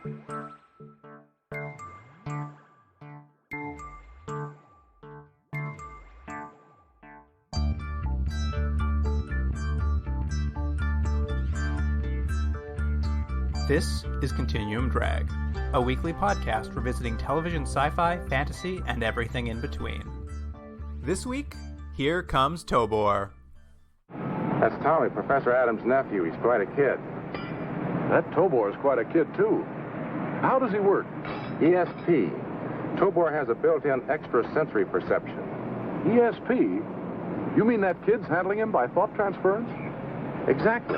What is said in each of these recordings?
This is Continuum Drag, a weekly podcast revisiting television sci-fi, fantasy, and everything in between. This week, Here Comes Tobor. That's Tommy, Professor Adams' nephew. He's quite a kid. That Tobor is quite a kid, too. How does he work? ESP. Tobor has a built-in extrasensory perception. ESP? You mean that kid's handling him by thought transference? Exactly.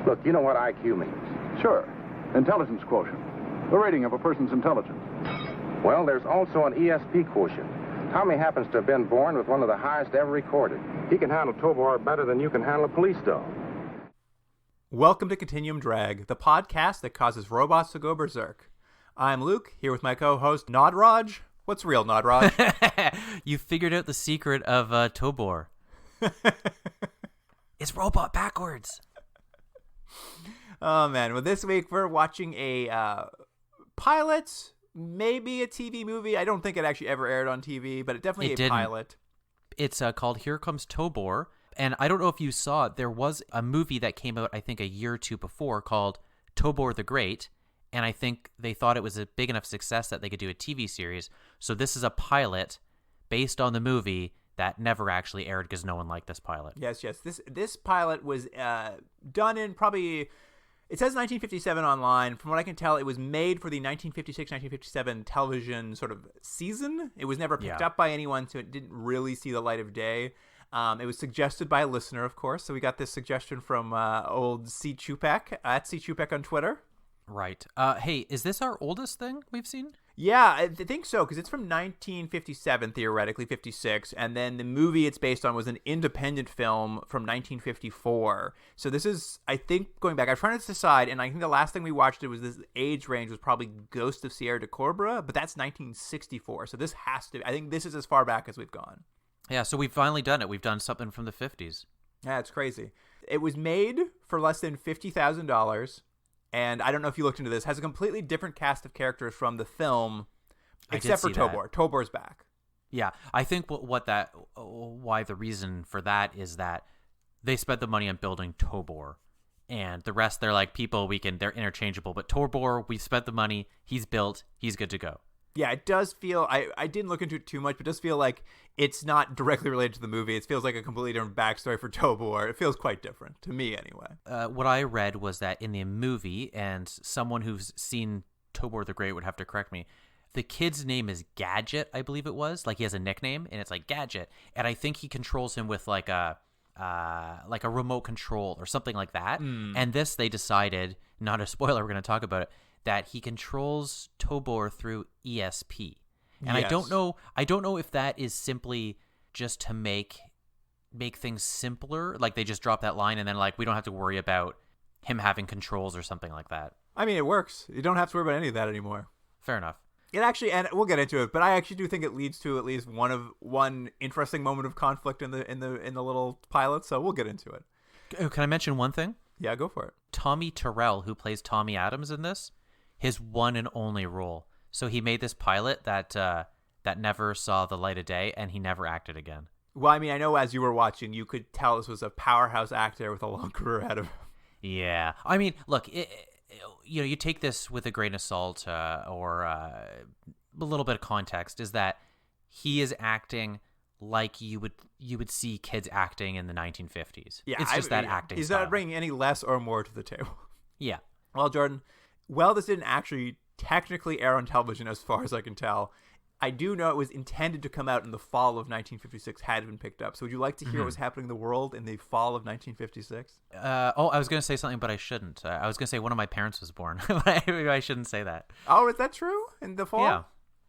Look, you know what IQ means. Sure. Intelligence quotient. The rating of a person's intelligence. Well, there's also an ESP quotient. Tommy happens to have been born with one of the highest ever recorded. He can handle Tobor better than you can handle a police dog. Welcome to Continuum Drag, the podcast that causes robots to go berserk. I'm Luke, here with my co-host Nodroj. What's real, Nodroj? You figured out the secret of Tobor. It's robot backwards. Oh, man. Well, this week we're watching a pilot, maybe a TV movie. I don't think it actually ever aired on TV, but it definitely a pilot. It's called Here Comes Tobor. And I don't know if you saw it. There was a movie that came out, I think, a year or two before called Tobor the Great. And I think they thought it was a big enough success that they could do a TV series. So this is a pilot based on the movie that never actually aired because no one liked this pilot. Yes. This pilot was done in probably... It says 1957 online. From what I can tell, it was made for the 1956-1957 television sort of season. It was never picked up by anyone, so it didn't really see the light of day. It was suggested by a listener, of course. So we got this suggestion from old C. Chupek, at C. Chupek on Twitter. Right. Hey, is this our oldest thing we've seen? Yeah, I think so, because it's from 1957, theoretically, 56, and then the movie it's based on was an independent film from 1954. So this is, I think, going back, I was trying to decide, and I think the last thing we watched, it was this age range was probably Ghost of Sierra de Cobra, but that's 1964, so this has to, I think this is as far back as we've gone. Yeah, so we've finally done it. We've done something from the 50s. Yeah, it's crazy. It was made for less than $50,000. And I don't know if you looked into this, has a completely different cast of characters from the film, except for Tobor. Tobor's back. Yeah, I think why the reason for that is that they spent the money on building Tobor, and the rest they're like people they're interchangeable. But Tobor, we spent the money, he's built, he's good to go. Yeah, it does feel, I didn't look into it too much, but it does feel like it's not directly related to the movie. It feels like a completely different backstory for Tobor. It feels quite different, to me anyway. What I read was that in the movie, and someone who's seen Tobor the Great would have to correct me, the kid's name is Gadget, I believe it was. Like he has a nickname, and it's like Gadget. And I think he controls him with like a remote control or something like that. And this, they decided, not a spoiler, we're going to talk about it, that he controls Tobor through ESP. And yes. I don't know if that is simply just to make things simpler, like they just drop that line and then like we don't have to worry about him having controls or something like that. I mean, it works. You don't have to worry about any of that anymore. Fair enough. It actually, and we'll get into it, but I actually do think it leads to at least one interesting moment of conflict in the little pilot, so we'll get into it. Can I mention one thing? Yeah, go for it. Tommy Terrell, who plays Tommy Adams in this, his one and only role. So he made this pilot that never saw the light of day, and he never acted again. Well, I mean, I know as you were watching, you could tell this was a powerhouse actor with a long career ahead of him. Yeah. I mean, look, you take this with a grain of salt or a little bit of context, is that he is acting like you would see kids acting in the 1950s. Yeah, it's just that acting He's style. Not bringing any less or more to the table. Yeah. Well, Jordan, this didn't actually technically air on television as far as I can tell, I do know it was intended to come out in the fall of 1956, had been picked up. So would you like to hear what was happening in the world in the fall of 1956? I was going to say something, but I shouldn't. I was going to say one of my parents was born. Maybe I shouldn't say that. Oh, is that true? In the fall? Yeah.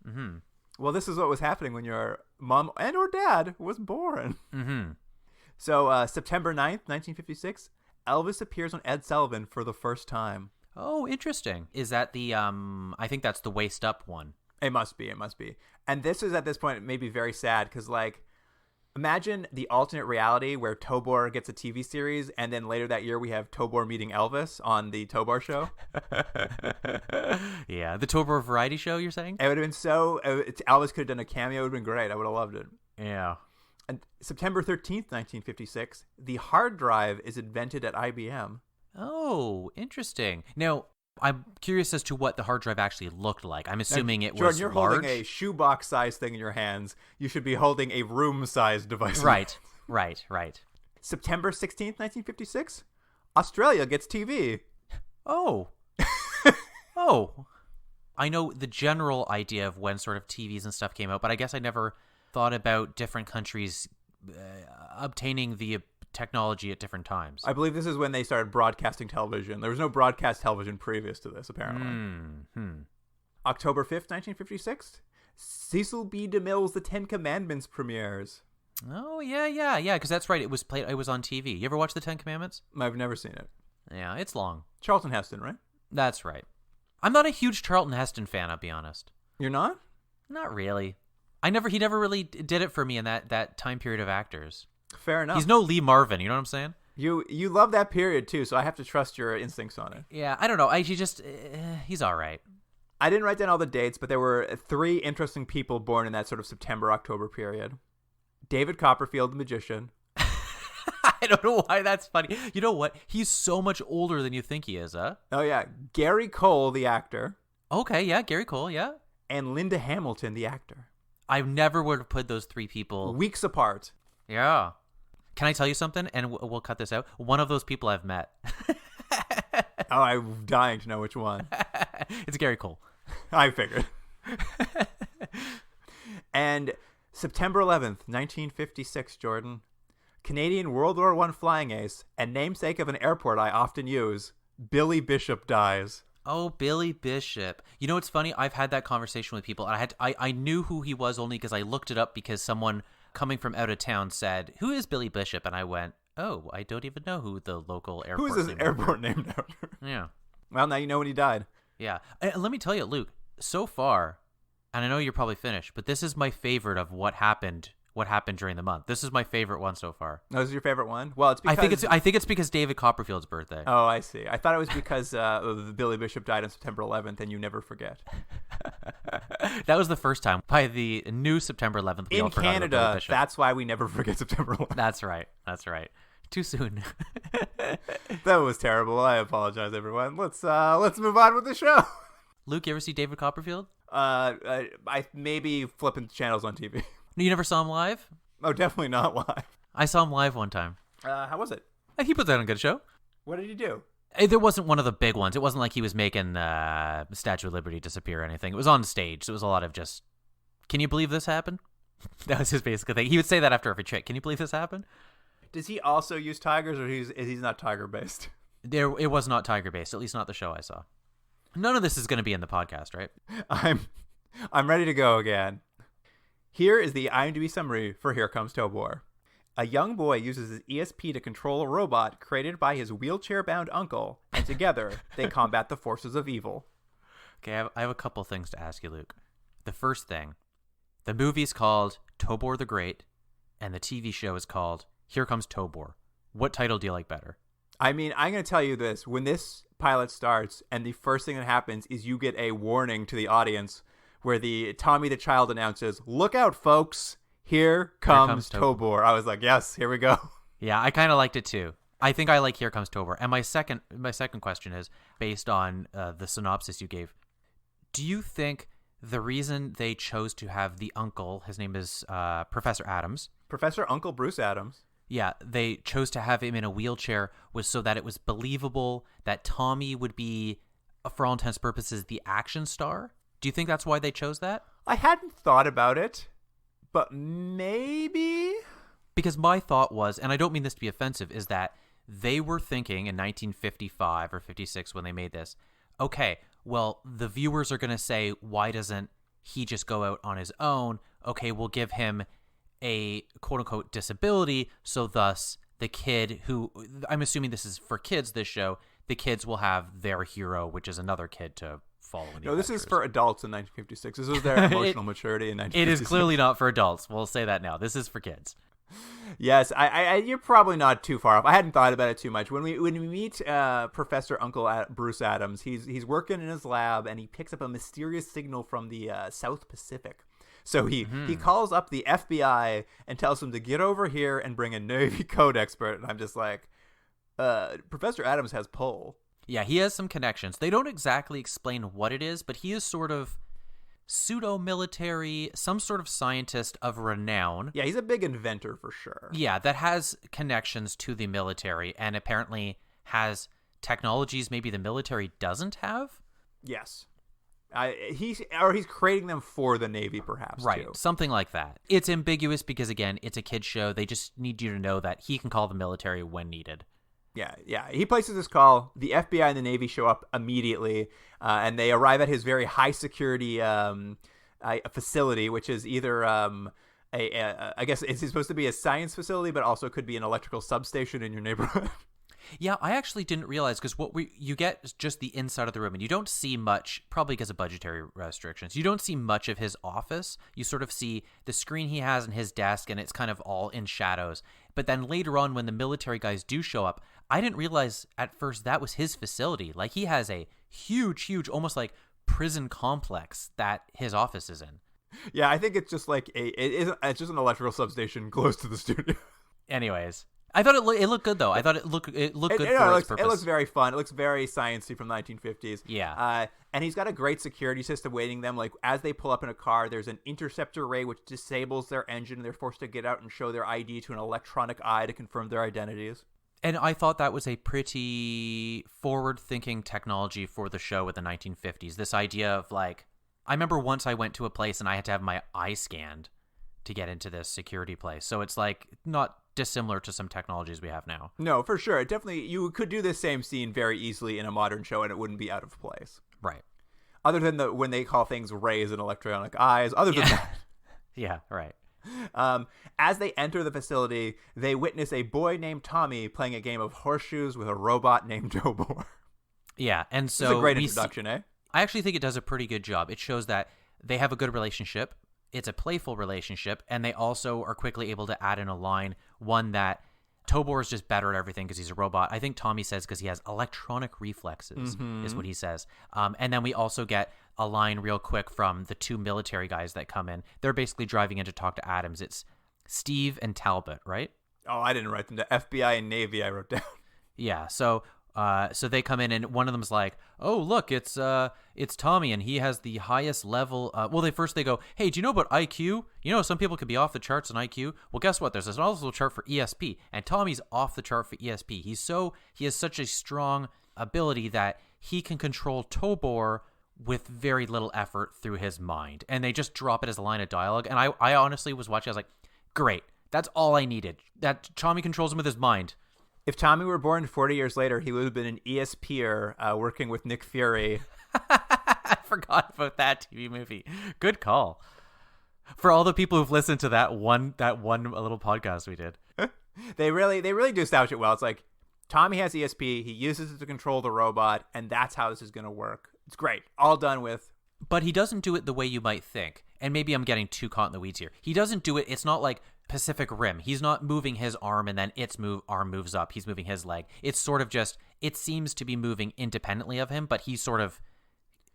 Mm-hmm. Well, this is what was happening when your mom and or dad was born. Mm-hmm. So September 9th, 1956, Elvis appears on Ed Sullivan for the first time. Oh, interesting. Is that the, I think that's the waist up one. It must be. And this is, at this point, it may be very sad because, like, Imagine the alternate reality where Tobor gets a TV series, and then later that year we have Tobor meeting Elvis on the Tobor show. Yeah, the Tobor variety show, you're saying? It would have been so... Elvis could have done a cameo. It would have been great. I would have loved it. Yeah. And September 13th, 1956, the hard drive is invented at IBM. Oh, interesting. Now, I'm curious as to what the hard drive actually looked like. I'm assuming it Jordan, was you're large. holding a shoebox-sized thing in your hands. You should be holding a room-sized device. Right. September 16th, 1956, Australia gets TV. Oh. Oh. I know the general idea of when sort of TVs and stuff came out, but I guess I never thought about different countries obtaining the technology at different times. I believe this is when they started broadcasting television. There was no broadcast television previous to this, apparently. October 5th, 1956, Cecil B. DeMille's The Ten Commandments premieres. Oh, yeah, because that's right. It was on TV. You ever watch The Ten Commandments? I've never seen it. Yeah, it's long. Charlton Heston, right? That's right. I'm not a huge Charlton Heston fan, I'll be honest. You're not? Not really. He never really did it for me in that time period of actors. Fair enough. He's no Lee Marvin, you know what I'm saying? You love that period too, so I have to trust your instincts on it. Yeah, I don't know. He's all right. I didn't write down all the dates, but there were 3 interesting people born in that sort of September-October period. David Copperfield, the magician. I don't know why that's funny. You know what? He's so much older than you think he is, huh? Oh, yeah. Gary Cole, the actor. Okay, yeah, Gary Cole, yeah. And Linda Hamilton, the actor. I never would have put those 3 people... Weeks apart. Yeah. Can I tell you something? And we'll cut this out. One of those people I've met. Oh, I'm dying to know which one. It's Gary Cole. I figured. And September 11th, 1956, Jordan. Canadian World War I flying ace and namesake of an airport I often use, Billy Bishop dies. Oh, Billy Bishop. You know what's funny? I've had that conversation with people, and I knew who he was only because I looked it up because someone coming from out of town said, "Who is Billy Bishop?" And I went, "Oh, I don't even know who the local airport Who is this airport named after? Yeah. Well, now you know when he died. Yeah. And let me tell you, Luke, so far, and I know you're probably finished, but this is my favorite of what happened during the month. This is my favorite one so far. Oh, this is your favorite one? Well, it's because... I think it's because David Copperfield's birthday. Oh, I see. I thought it was because Billy Bishop died on September 11th, and you never forget. That was the first time. By the new September 11th, we all forgot about Billy Bishop. That's why we never forget September 11th. That's right. Too soon. That was terrible. I apologize, everyone. Let's move on with the show. Luke, you ever see David Copperfield? I maybe flipping channels on TV. You never saw him live? Oh, definitely not live. I saw him live one time. How was it? He put that on a good show. What did he do? There wasn't one of the big ones. It wasn't like he was making Statue of Liberty disappear or anything. It was on stage, so it was a lot of just, "Can you believe this happened?" That was his basic thing. He would say that after every trick. "Can you believe this happened?" Does he also use tigers, or is he not tiger-based? It was not tiger-based, at least not the show I saw. None of this is going to be in the podcast, right? I'm ready to go again. Here is the IMDb summary for Here Comes Tobor. A young boy uses his ESP to control a robot created by his wheelchair-bound uncle, and together they combat the forces of evil. Okay, I have a couple things to ask you, Luke. The first thing, the movie's called Tobor the Great, and the TV show is called Here Comes Tobor. What title do you like better? I mean, I'm going to tell you this. When this pilot starts, and the first thing that happens is you get a warning to the audience where the Tommy the Child announces, "Look out, folks. Here comes Tobor." I was like, yes, here we go. Yeah, I kind of liked it too. I think I like Here Comes Tobor. And my second question is, based on the synopsis you gave, do you think the reason they chose to have the uncle, his name is Professor Adams. Professor Uncle Bruce Adams. Yeah, they chose to have him in a wheelchair was so that it was believable that Tommy would be, for all intents and purposes, the action star? Do you think that's why they chose that? I hadn't thought about it, but maybe? Because my thought was, and I don't mean this to be offensive, is that they were thinking in 1955 or 56 when they made this, okay, well, the viewers are going to say, why doesn't he just go out on his own? Okay, we'll give him a quote-unquote disability, so thus the kid who, I'm assuming this is for kids, this show, the kids will have their hero, which is another kid to follow. No, this is for adults in 1956. This was their emotional maturity in 1956. It is clearly not for adults. We'll say that now. This is for kids. Yes, you're probably not too far off. I hadn't thought about it too much. When we meet Professor Bruce Adams, he's working in his lab and he picks up a mysterious signal from the South Pacific. So he calls up the FBI and tells them to get over here and bring a Navy code expert. And I'm just like, Professor Adams has pull. Yeah, he has some connections. They don't exactly explain what it is, but he is sort of pseudo-military, some sort of scientist of renown. Yeah, he's a big inventor for sure. Yeah, that has connections to the military and apparently has technologies maybe the military doesn't have. Yes. He's creating them for the Navy, perhaps, right, too. Something like that. It's ambiguous because, again, it's a kid's show. They just need you to know that he can call the military when needed. Yeah. He places this call. The FBI and the Navy show up immediately, and they arrive at his very high security facility, which is either I guess it's supposed to be a science facility, but also could be an electrical substation in your neighborhood. Yeah, I actually didn't realize because you get is just the inside of the room, and you don't see much, probably because of budgetary restrictions. You don't see much of his office. You sort of see the screen he has in his desk, and it's kind of all in shadows. But then later on, when the military guys do show up, I didn't realize at first that was his facility. Like, he has a huge, almost like prison complex that his office is in. Yeah, I think it's just like it's just an electrical substation close to the studio. Anyways, I thought it looked good though. I thought it looked good for its purpose. It looks very fun. It looks very sciencey from the 1950s. Yeah. And he's got a great security system waiting them. Like, as they pull up in a car, there's an interceptor ray which disables their engine. They're forced to get out and show their ID to an electronic eye to confirm their identities. And I thought that was a pretty forward-thinking technology for the show with the 1950s. This idea of, like, I remember once I went to a place and I had to have my eye scanned to get into this security place. So it's, like, not dissimilar to some technologies we have now. No, for sure. Definitely, you could do this same scene very easily in a modern show and it wouldn't be out of place. Right. Other than when they call things rays and electronic eyes. Other than that. Yeah, right. As they enter the facility, they witness a boy named Tommy playing a game of horseshoes with a robot named Tobor. Yeah, and so it's a great introduction, eh? I actually think it does a pretty good job. It shows that they have a good relationship. It's a playful relationship, and they also are quickly able to add in a line, one that Tobor is just better at everything because he's a robot. I think Tommy says because he has electronic reflexes is what he says. And then we also get a line real quick from the two military guys that come in. They're basically driving in to talk to Adams. It's Steve and Talbot, right? Oh, I didn't write them down. FBI and Navy I wrote down. Yeah, so they come in and one of them's like, "Oh, look, it's Tommy and he has the highest level." Well, they go, "Hey, do you know about IQ? You know, some people could be off the charts in IQ. Well, guess what? There's this also chart for ESP, and Tommy's off the chart for ESP. He has such a strong ability that he can control Tobor with very little effort through his mind." And they just drop it as a line of dialogue. And I honestly was watching. I was like, "Great, that's all I needed. That Tommy controls him with his mind." If Tommy were born 40 years later, he would have been an ESPer working with Nick Fury. I forgot about that TV movie. Good call. For all the people who've listened to that one little podcast we did. They really do establish it well. It's like, Tommy has ESP, he uses it to control the robot, and that's how this is going to work. It's great. All done with. But he doesn't do it the way you might think. And maybe I'm getting too caught in the weeds here. He doesn't do it. It's not like Pacific Rim. He's not moving his arm and then arm moves up. He's moving his leg. It's sort of just, it seems to be moving independently of him, but he's sort of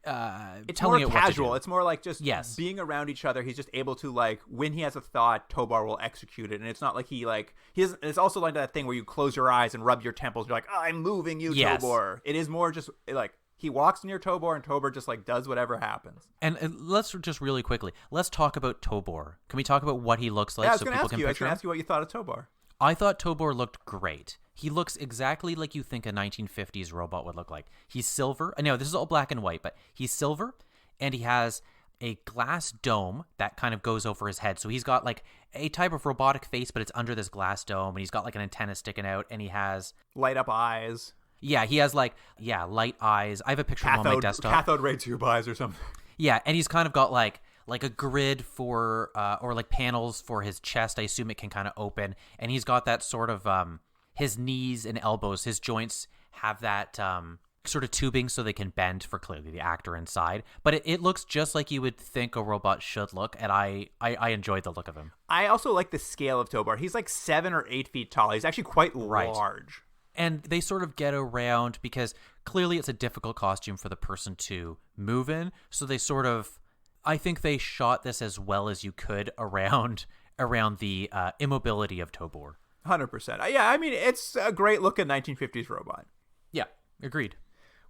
it's telling more it casual. What to do. It's more like just being around each other. He's just able to, like, when he has a thought, Tobor will execute it. And it's not like it's also like that thing where you close your eyes and rub your temples. You're like, oh, I'm moving you, yes. Tobor. It is more just like, he walks near Tobor and Tobor just, like, does whatever happens. And let's just really quickly, let's talk about Tobor. Can we talk about what he looks like so people can picture him? I was going to ask you what you thought of Tobor. I thought Tobor looked great. He looks exactly like you think a 1950s robot would look like. He's silver. I know this is all black and white, but he's silver, and he has a glass dome that kind of goes over his head. So he's got like a type of robotic face, but it's under this glass dome, and he's got like an antenna sticking out, and he has light up eyes. Yeah, he has light eyes. I have a picture of him on my desktop. Cathode ray tube eyes or something. Yeah, and he's kind of got like a grid for or like panels for his chest. I assume it can kind of open, and he's got that sort of his knees and elbows, his joints have that sort of tubing so they can bend for clearly the actor inside. But it looks just like you would think a robot should look, and I enjoyed the look of him. I also like the scale of Tobor. He's like 7 or 8 feet tall. He's actually quite large. And they sort of get around because clearly it's a difficult costume for the person to move in. So they sort of, I think they shot this as well as you could around the immobility of Tobor. 100%. Yeah, I mean, it's a great looking 1950s robot. Yeah, agreed.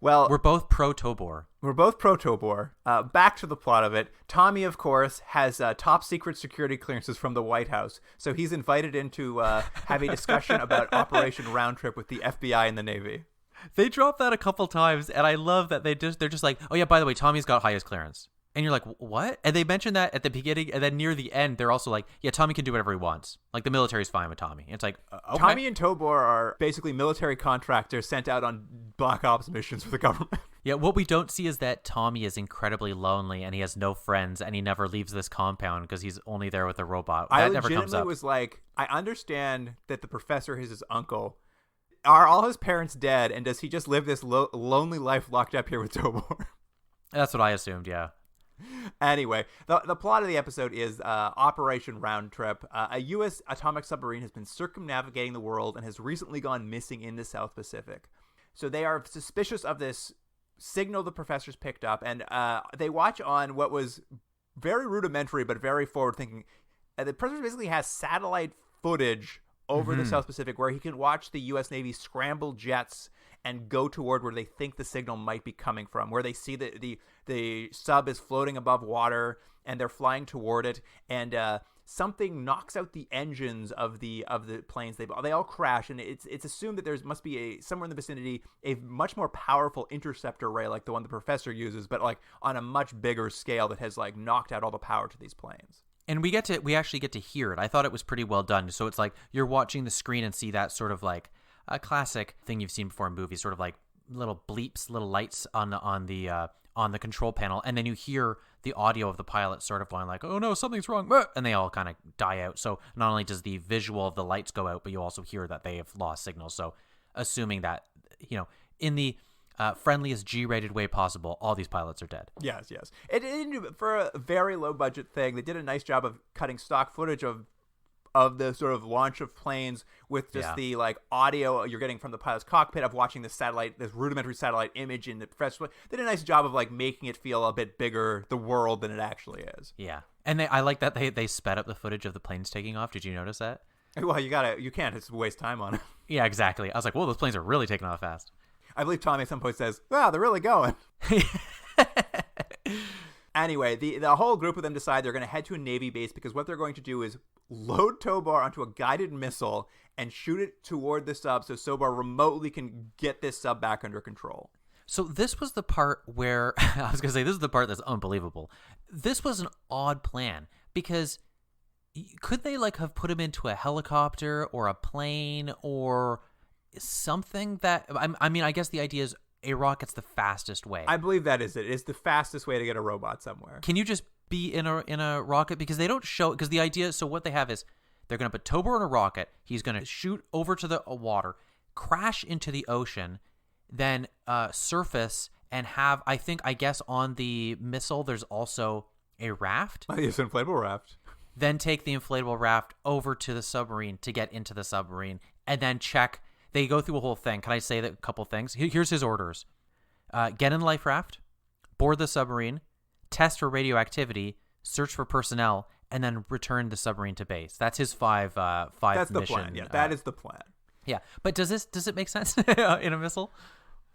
Well, we're both pro Tobor. Back to the plot of it. Tommy, of course, has top secret security clearances from the White House, so he's invited in to have a discussion about Operation Round Trip with the FBI and the Navy. They drop that a couple times, and I love that they're just like, oh yeah, by the way, Tommy's got highest clearance. And you're like, what? And they mention that at the beginning, and then near the end, they're also like, yeah, Tommy can do whatever he wants. Like, the military's fine with Tommy. And it's like, okay. Tommy and Tobor are basically military contractors sent out on black ops missions for the government. Yeah, what we don't see is that Tommy is incredibly lonely, and he has no friends, and he never leaves this compound because he's only there with a robot. That never comes up. I was like, I understand that the professor is his uncle. Are all his parents dead, and does he just live this lonely life locked up here with Tobor? That's what I assumed, yeah. Anyway, the plot of the episode is Operation Round Trip. A U.S. atomic submarine has been circumnavigating the world and has recently gone missing in the South Pacific. So they are suspicious of this signal the professors picked up, and they watch on what was very rudimentary but very forward-thinking. The professor basically has satellite footage over the South Pacific where he can watch the U.S. Navy scramble jets and go toward where they think the signal might be coming from, where they see the sub is floating above water and they're flying toward it, and something knocks out the engines of the planes. They all crash, and it's assumed that there must be somewhere in the vicinity a much more powerful interceptor ray like the one the professor uses, but like on a much bigger scale that has like knocked out all the power to these planes. And we actually get to hear it. I thought it was pretty well done. So it's like you're watching the screen and see that sort of like a classic thing you've seen before in movies, sort of like little bleeps, little lights on the control panel, and then you hear the audio of the pilot sort of going like, "Oh no, something's wrong," and they all kind of die out. So not only does the visual of the lights go out, but you also hear that they have lost signal. So assuming that, in the friendliest G-rated way possible, all these pilots are dead. Yes. For a very low budget thing, they did a nice job of cutting stock footage of the sort of launch of planes with just the like audio you're getting from the pilot's cockpit of watching this rudimentary satellite image in the professor. They did a nice job of like making it feel a bit bigger, the world, than it actually is. Yeah. And I like that they sped up the footage of the planes taking off. Did you notice that? Well, you can't. It's waste time on it. Yeah, exactly. I was like, whoa, those planes are really taking off fast. I believe Tommy at some point says, wow, they're really going. Anyway, the whole group of them decide they're going to head to a Navy base because what they're going to do is load Tobor onto a guided missile and shoot it toward the sub so Tobor remotely can get this sub back under control. So this was the part where, I was going to say, this is the part that's unbelievable. This was an odd plan because could they like have put him into a helicopter or a plane or something that, I mean, I guess the idea is a rocket's the fastest way. I believe that is it. It's the fastest way to get a robot somewhere. Can you just be in a rocket? Because they don't show, because the idea, so what they have is they're going to put Tobor in a rocket. He's going to shoot over to the water, crash into the ocean, then surface and have, I guess on the missile, there's also a raft. Oh, yes, inflatable raft. Then take the inflatable raft over to the submarine to get into the submarine and then check. They go through a whole thing. Can I say that a couple things? Here's his orders. Get in the life raft, board the submarine, test for radioactivity, search for personnel, and then return the submarine to base. That's his five That's the mission. plan. Yeah, that is the plan. Yeah, but does it make sense in a missile?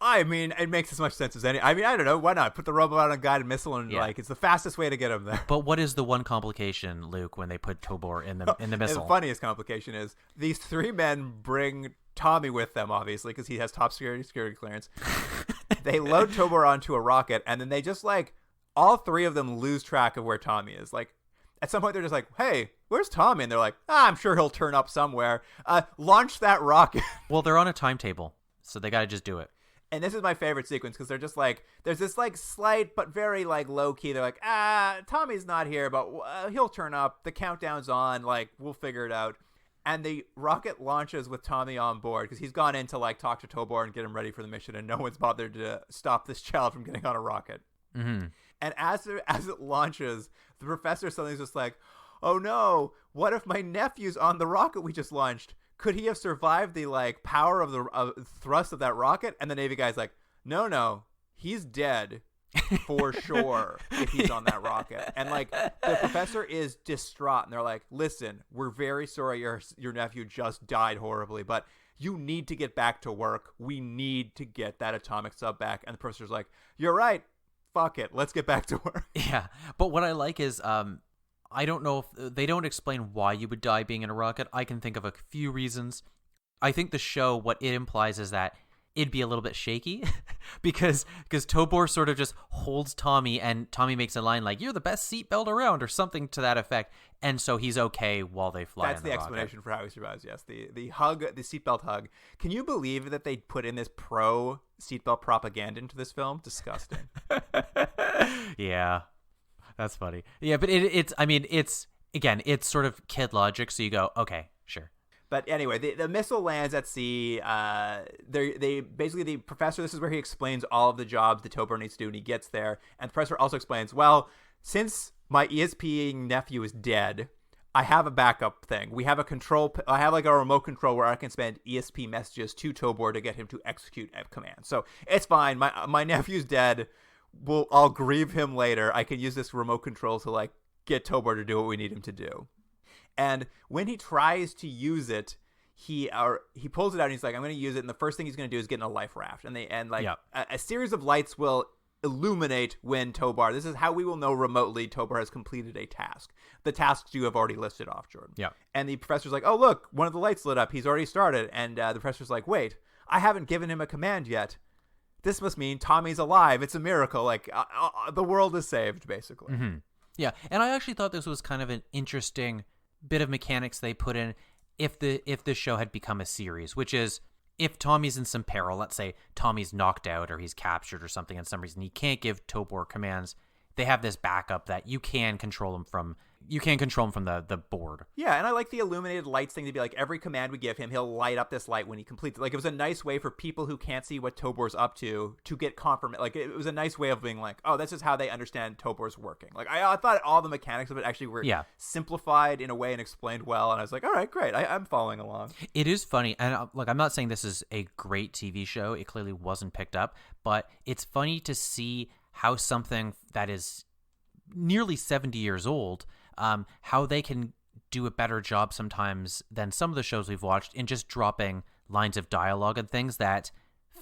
I mean, it makes as much sense as any. I mean, I don't know. Why not? Put the robot on a guided missile and it's the fastest way to get him there. But what is the one complication, Luke, when they put Tobor in the missile? The funniest complication is these three men bring Tommy with them, obviously, because he has top security clearance. They load Tobor onto a rocket, and then they just like all three of them lose track of where Tommy is. Like at some point, they're just like, "Hey, where's Tommy?" And they're like, I'm sure he'll turn up somewhere. Launch that rocket. Well, they're on a timetable, so they got to just do it. And this is my favorite sequence because they're just like, there's this like slight but very like low key. They're like, Tommy's not here, but he'll turn up. The countdown's on. Like, we'll figure it out. And the rocket launches with Tommy on board because he's gone in to like talk to Tobor and get him ready for the mission, and no one's bothered to stop this child from getting on a rocket. Mm-hmm. And as it launches, the professor suddenly is just like, oh no, what if my nephew's on the rocket we just launched? Could he have survived the like power of the thrust of that rocket? And the Navy guy's like, no, he's dead. For sure, if he's on that rocket. And like the professor is distraught, and they're like, listen, we're very sorry your nephew just died horribly, but you need to get back to work. We need to get that atomic sub back. And the professor's like, you're right, fuck it, let's get back to work. Yeah, but what I like is I don't know if they don't explain why you would die being in a rocket. I can think of a few reasons. I think the show, what it implies is that it'd be a little bit shaky because Tobor sort of just holds Tommy, and Tommy makes a line like, you're the best seatbelt around, or something to that effect. And so he's okay while they fly. That's the explanation for how he survives, yes. The hug, the seatbelt hug. Can you believe that they put in this pro seatbelt propaganda into this film? Disgusting. Yeah, that's funny. Yeah, but it's again, it's sort of kid logic. So you go, okay, sure. But anyway, the missile lands at sea. They basically, the professor, this is where he explains all of the jobs that Tobor needs to do, and he gets there. And the professor also explains, well, since my ESPing nephew is dead, I have a backup thing. We have I have like a remote control where I can send ESP messages to Tobor to get him to execute a command. So it's fine. My nephew's dead. I'll grieve him later. I can use this remote control to like get Tobor to do what we need him to do. And when he tries to use it, he pulls it out and he's like, I'm going to use it. And the first thing he's going to do is get in a life raft. And a series of lights will illuminate when Tobor. This is how we will know remotely Tobor has completed a task. The tasks you have already listed off, Jordan. Yeah. And the professor's like, oh, look, one of the lights lit up. He's already started. And the professor's like, wait, I haven't given him a command yet. This must mean Tommy's alive. It's a miracle. Like the world is saved, basically. Mm-hmm. Yeah. And I actually thought this was kind of an interesting bit of mechanics they put in if the show had become a series, which is if Tommy's in some peril, let's say Tommy's knocked out or he's captured or something, and some reason he can't give Tobor commands, they have this backup that you can control him from the board. Yeah, and I like the illuminated lights thing to be like every command we give him, he'll light up this light when he completes it. Like it was a nice way for people who can't see what Tobor's up to get confirmation. Like it was a nice way of being like, oh, this is how they understand Tobor's working. Like I thought all the mechanics of it actually were simplified in a way and explained well, and I was like, all right, great, I'm following along. It is funny, and look, I'm not saying this is a great TV show. It clearly wasn't picked up, but it's funny to see how something that is nearly 70 years old, how they can do a better job sometimes than some of the shows we've watched in just dropping lines of dialogue and things that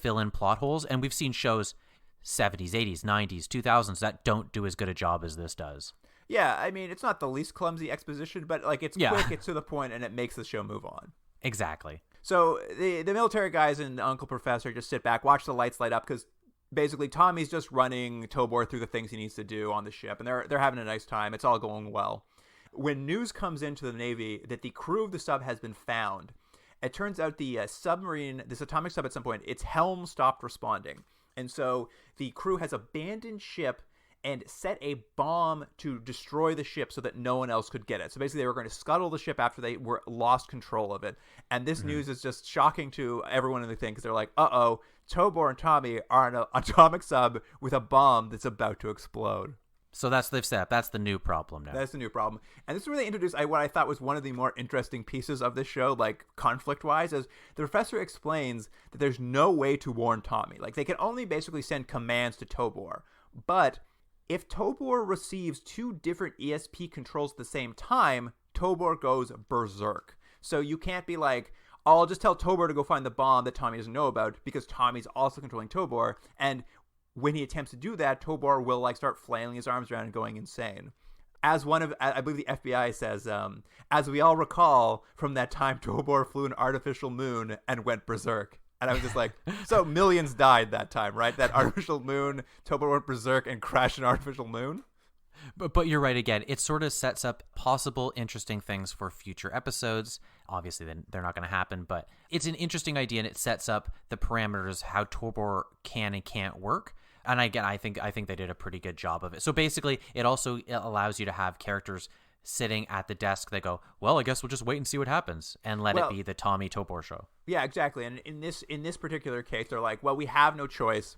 fill in plot holes. And we've seen shows 70s, 80s, 90s, 2000s that don't do as good a job as this does. Yeah, I mean, it's not the least clumsy exposition, but like it's quick, it's to the point, and it makes the show move on. Exactly. So the military guys and Uncle Professor just sit back, watch the lights light up, because basically Tommy's just running Tobor through the things he needs to do on the ship, and they're having a nice time. It's all going well. When news comes into the Navy that the crew of the sub has been found, it turns out the submarine, this atomic sub at some point, its helm stopped responding. And so the crew has abandoned ship and set a bomb to destroy the ship so that no one else could get it. So basically they were going to scuttle the ship after they were lost control of it. And this news is just shocking to everyone in the thing because they're like, uh-oh, Tobor and Tommy are in an atomic sub with a bomb that's about to explode. So they've set up. That's the new problem now. That's the new problem. And this is where they introduced what I thought was one of the more interesting pieces of this show, like conflict-wise, as the professor explains that there's no way to warn Tommy. Like they can only basically send commands to Tobor. But if Tobor receives two different ESP controls at the same time, Tobor goes berserk. So you can't be like, oh, I'll just tell Tobor to go find the bomb that Tommy doesn't know about because Tommy's also controlling Tobor. And when he attempts to do that, Tobor will like start flailing his arms around and going insane. As one of, I believe the FBI says, as we all recall from that time Tobor flew an artificial moon and went berserk. And I was just like, so millions died that time, right? That artificial moon, Tobor went berserk and crashed an artificial moon. But you're right again. It sort of sets up possible interesting things for future episodes. Obviously, then they're not going to happen, but it's an interesting idea, and it sets up the parameters how Tobor can and can't work. And again, I think they did a pretty good job of it. So basically, it also allows you to have characters sitting at the desk, they go, well, I guess we'll just wait and see what happens and let it be the Tommy Tobor show. Yeah, exactly. And in this particular case, they're like, well, we have no choice.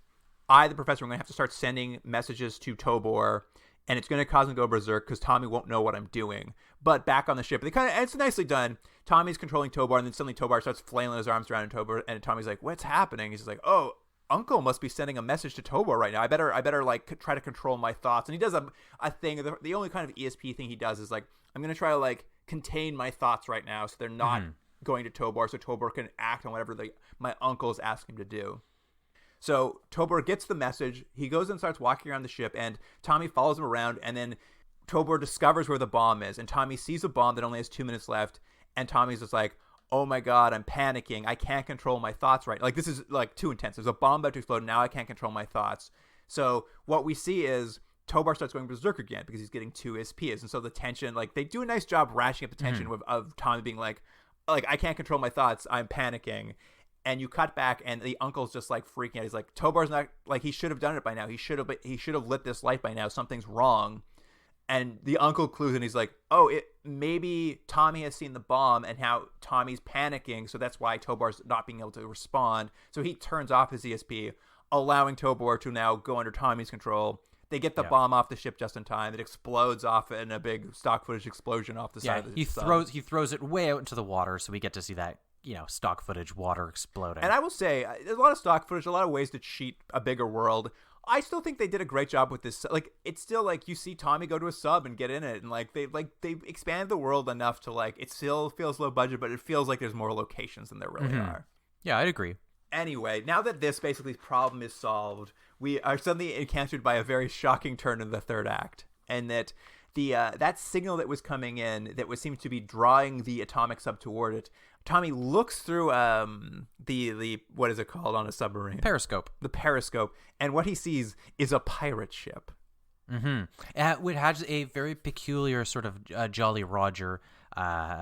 I, the professor, am going to have to start sending messages to Tobor, and it's going to cause him to go berserk because Tommy won't know what I'm doing. But back on the ship, it's nicely done. Tommy's controlling Tobor, and then suddenly Tobor starts flailing his arms around Tobor, and Tommy's like, what's happening? He's just like, oh, Uncle must be sending a message to Tobor right now. I better like try to control my thoughts. And he does a thing. The only kind of ESP thing he does is like, I'm going to try to like contain my thoughts right now so they're not going to Tobor, so Tobor can act on whatever my uncles ask him to do. So Tobor gets the message. He goes and starts walking around the ship, and Tommy follows him around, and then Tobor discovers where the bomb is, and Tommy sees a bomb that only has 2 minutes left, and Tommy's just like, oh my God, I'm panicking. I can't control my thoughts right. Like, this is like too intense. There's a bomb about to explode. Now I can't control my thoughts. So what we see is Tobor starts going berserk again because he's getting 2 ESPs. And so the tension, like, they do a nice job ratcheting up the tension of Tommy being like, I can't control my thoughts. I'm panicking. And you cut back, and the uncle's just like freaking out. He's like, Tobor's not, like, he should have done it by now. He should have lit this light by now. Something's wrong. And the uncle clues in. He's like, maybe Tommy has seen the bomb and how Tommy's panicking. So that's why Tobor's not being able to respond. So he turns off his ESP, allowing Tobor to now go under Tommy's control. They get the bomb off the ship just in time. It explodes off in a big stock footage explosion off the side of the ship. He throws it way out into the water, so we get to see that, stock footage water exploding. And I will say, there's a lot of stock footage, a lot of ways to cheat a bigger world. I still think they did a great job with this. Like, it's still like you see Tommy go to a sub and get in it, and like they expand the world enough to like it still feels low budget, but it feels like there's more locations than there really are. Yeah, I'd agree. Anyway, now that this basically problem is solved, we are suddenly encountered by a very shocking turn in the third act, and that that signal that was coming in that seemed to be drawing the atomic sub toward it. Tommy looks through the what is it called on a submarine? Periscope. The periscope, and what he sees is a pirate ship. It has a very peculiar sort of Jolly Roger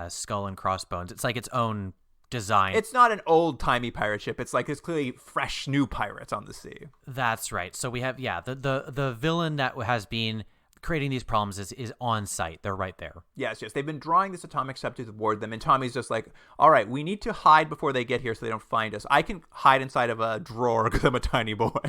skull and crossbones. It's like its own design. It's not an old-timey pirate ship. It's like it's clearly fresh new pirates on the sea. That's right. So we have the villain that has been creating these problems is on site. They're right there. Yes. They've been drawing this atomic sub toward them, and Tommy's just like, all right, we need to hide before they get here so they don't find us. I can hide inside of a drawer because I'm a tiny boy.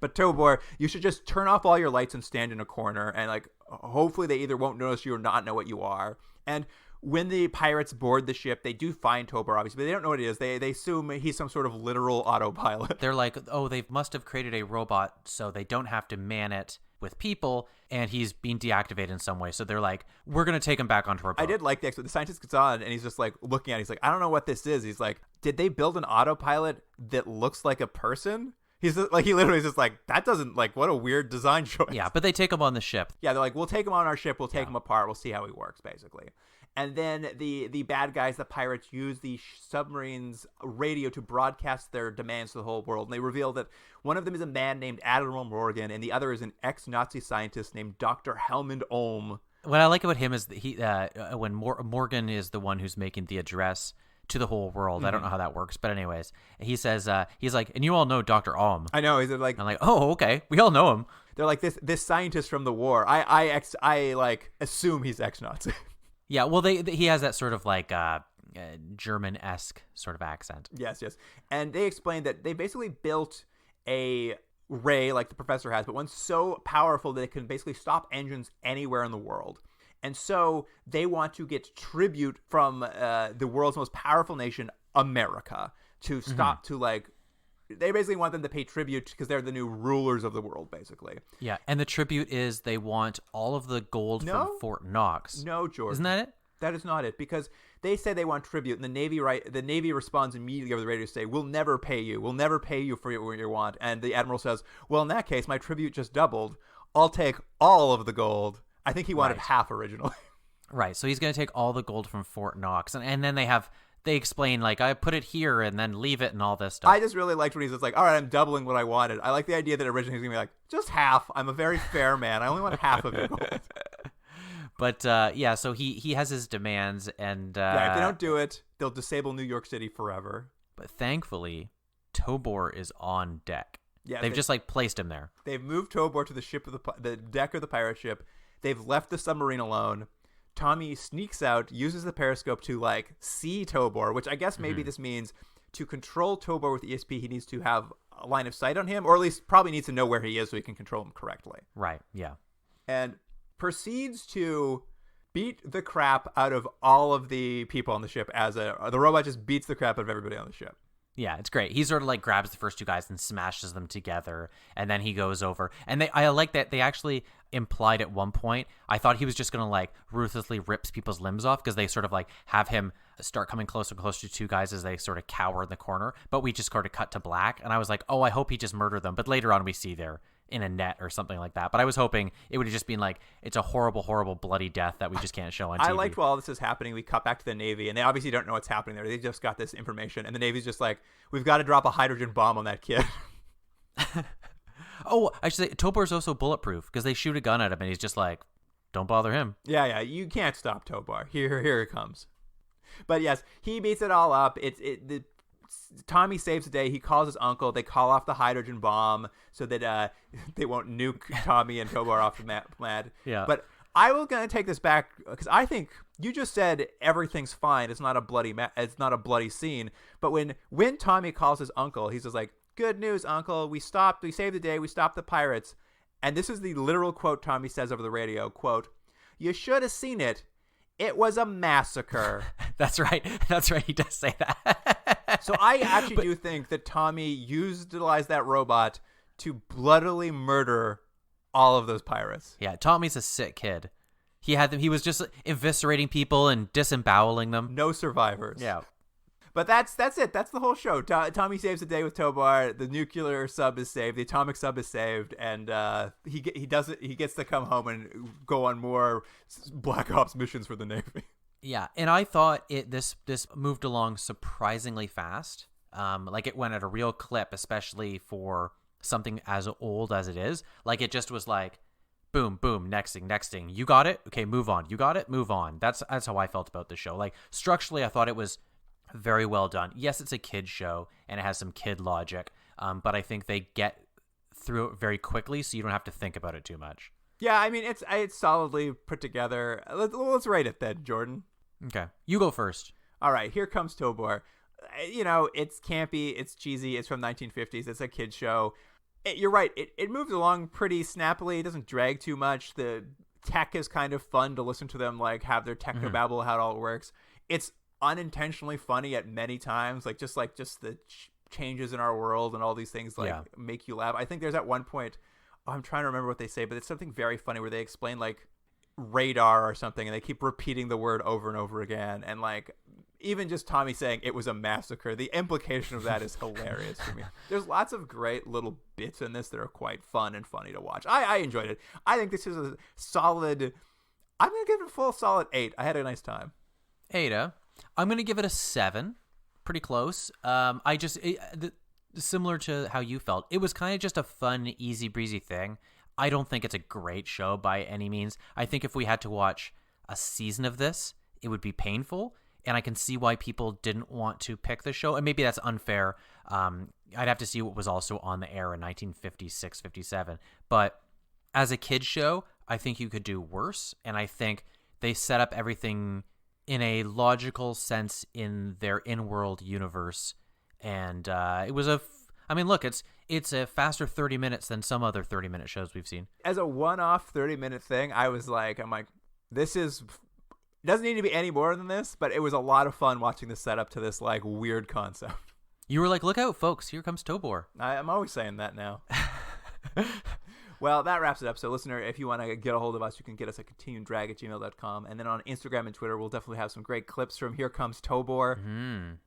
But Tobor, you should just turn off all your lights and stand in a corner, and like hopefully they either won't notice you or not know what you are. And when the pirates board the ship, they do find Tobor, obviously, but they don't know what it is. They assume he's some sort of literal autopilot. They're like, oh, they must have created a robot so they don't have to man it with people, and he's being deactivated in some way. So they're like, we're going to take him back onto our boat. I did like the scientist gets on, and he's just like looking at it. He's like, I don't know what this is. He's like, did they build an autopilot that looks like a person? He's like, he literally is just like, that doesn't, like, what a weird design choice. Yeah, but they take him on the ship. Yeah, they're like, we'll take him on our ship. We'll take him apart. We'll see how he works, basically. And then the bad guys, the pirates, use the submarine's radio to broadcast their demands to the whole world. And they reveal that one of them is a man named Admiral Morgan, and the other is an ex-Nazi scientist named Dr. Helmut Ohm. What I like about him is that when Morgan is the one who's making the address to the whole world. I don't know how that works, but anyways, he says, he's like, and you all know Dr. Ohm. I know. He's like, I'm like, oh, okay, we all know him. They're like this scientist from the war. I like assume he's ex-Nazi. Yeah, well, he has that sort of like German-esque sort of accent. Yes. And they explain that they basically built a ray like the professor has, but one so powerful that it can basically stop engines anywhere in the world. And so they want to get tribute from the world's most powerful nation, America, to stop to like. They basically want them to pay tribute because they're the new rulers of the world, basically. Yeah, and the tribute is they want all of the gold from Fort Knox. No, George. Isn't that it? That is not it, because they say they want tribute, and the Navy responds immediately over the radio to say, we'll never pay you. We'll never pay you for what you want. And the Admiral says, well, in that case, my tribute just doubled. I'll take all of the gold. I think he wanted half originally. Right, so he's going to take all the gold from Fort Knox. And then they explain, like, I put it here and then leave it and all this stuff. I just really liked when he's just like, all right, I'm doubling what I wanted. I like the idea that originally he was going to be like, just half. I'm a very fair man. I only want half of it. But, yeah, so he has his demands. And if they don't do it, they'll disable New York City forever. But thankfully, Tobor is on deck. Yeah, they've just, like, placed him there. They've moved Tobor to the deck of the pirate ship. They've left the submarine alone. Tommy sneaks out, uses the periscope to like see Tobor, which I guess maybe this means to control Tobor with ESP, he needs to have a line of sight on him, or at least probably needs to know where he is so he can control him correctly. Right, yeah. And proceeds to beat the crap out of all of the people on the ship the robot just beats the crap out of everybody on the ship. Yeah, it's great. He sort of like grabs the first two guys and smashes them together, and then he goes over. And I like that they actually implied at one point, I thought he was just going to like ruthlessly rips people's limbs off, because they sort of like have him start coming closer and closer to two guys as they sort of cower in the corner. But we just sort of cut to black, and I was like, oh, I hope he just murdered them. But later on we see they're in a net or something like that. But I was hoping it would have just been like, it's a horrible, horrible, bloody death that we just can't show on TV. I liked while this is happening, we cut back to the Navy, and they obviously don't know what's happening there. They just got this information, and the Navy's just like, we've got to drop a hydrogen bomb on that kid. Oh, I should say, Tobor's also bulletproof, because they shoot a gun at him, and he's just like, don't bother him. Yeah, you can't stop Tobor. Here it comes. But yes, he beats it all up. Tommy saves the day. He calls his uncle. They call off the hydrogen bomb so that they won't nuke Tommy and Tobor off the mad. Yeah. But I was gonna take this back, because I think you just said everything's fine. It's not a bloody scene. But when Tommy calls his uncle, he's just like, "Good news, uncle. We saved the day. We stopped the pirates." And this is the literal quote Tommy says over the radio. Quote, "You should have seen it. It was a massacre." That's right. He does say that. So I actually do think that Tommy utilized that robot to bloodily murder all of those pirates. Yeah, Tommy's a sick kid. He was just eviscerating people and disemboweling them. No survivors. Yeah. But that's it. That's the whole show. Tommy saves the day with Tobor. The nuclear sub is saved. The atomic sub is saved, and he gets to come home and go on more Black Ops missions for the Navy. Yeah, and I thought this moved along surprisingly fast. Like it went at a real clip, especially for something as old as it is. Like it just was like, boom, boom, next thing. You got it? Okay, move on. You got it? Move on. That's how I felt about the show. Like structurally, I thought it was very well done. Yes, it's a kid show and it has some kid logic, but I think they get through it very quickly, so you don't have to think about it too much. Yeah, I mean it's solidly put together. Let's rate it then, Jordan. Okay, you go first. All right, Here Comes Tobor. You know, it's campy, it's cheesy, it's from 1950s. It's a kid show. You're right. It moves along pretty snappily. It doesn't drag too much. The tech is kind of fun to listen to them like have their technobabble how it all works. It's unintentionally funny at many times, like just the changes in our world and all these things make you laugh. I think there's at one point, I'm trying to remember what they say, but it's something very funny where they explain like radar or something, and they keep repeating the word over and over again, and like even just Tommy saying it was a massacre, the implication of that is hilarious to me. There's lots of great little bits in this that are quite fun and funny to watch. I enjoyed it. I think this is a solid, I'm gonna give it a full solid 8. I had a nice time. 8. I'm going to give it a 7. Pretty close. Similar to how you felt, it was kind of just a fun, easy breezy thing. I don't think it's a great show by any means. I think if we had to watch a season of this, it would be painful. And I can see why people didn't want to pick the show. And maybe that's unfair. I'd have to see what was also on the air in 1956, 57. But as a kid's show, I think you could do worse. And I think they set up everything in a logical sense in their in-world universe, and it was it's a faster 30 minutes than some other 30-minute shows we've seen. As a one-off 30-minute thing, I'm like, this doesn't need to be any more than this, but it was a lot of fun watching the setup to this like weird concept. You were like, look out, folks! Here comes Tobor. I'm always saying that now. Well, that wraps it up. So, listener, if you want to get a hold of us, you can get us at continuumdrag@gmail.com. And then on Instagram and Twitter, we'll definitely have some great clips from Here Comes Tobor.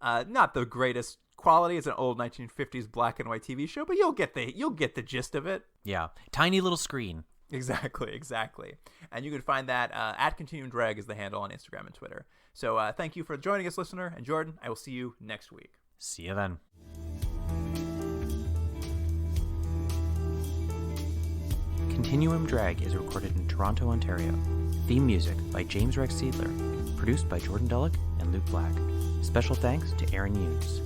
Not the greatest quality. It's an old 1950s black and white TV show, but you'll get the gist of it. Yeah. Tiny little screen. Exactly. And you can find that at continuumdrag is the handle on Instagram and Twitter. So thank you for joining us, listener. And Jordan, I will see you next week. See you then. Continuum Drag is recorded in Toronto, Ontario. Theme music by James Rex Seidler. Produced by Jordan Dullock and Luke Black. Special thanks to Aaron Hughes.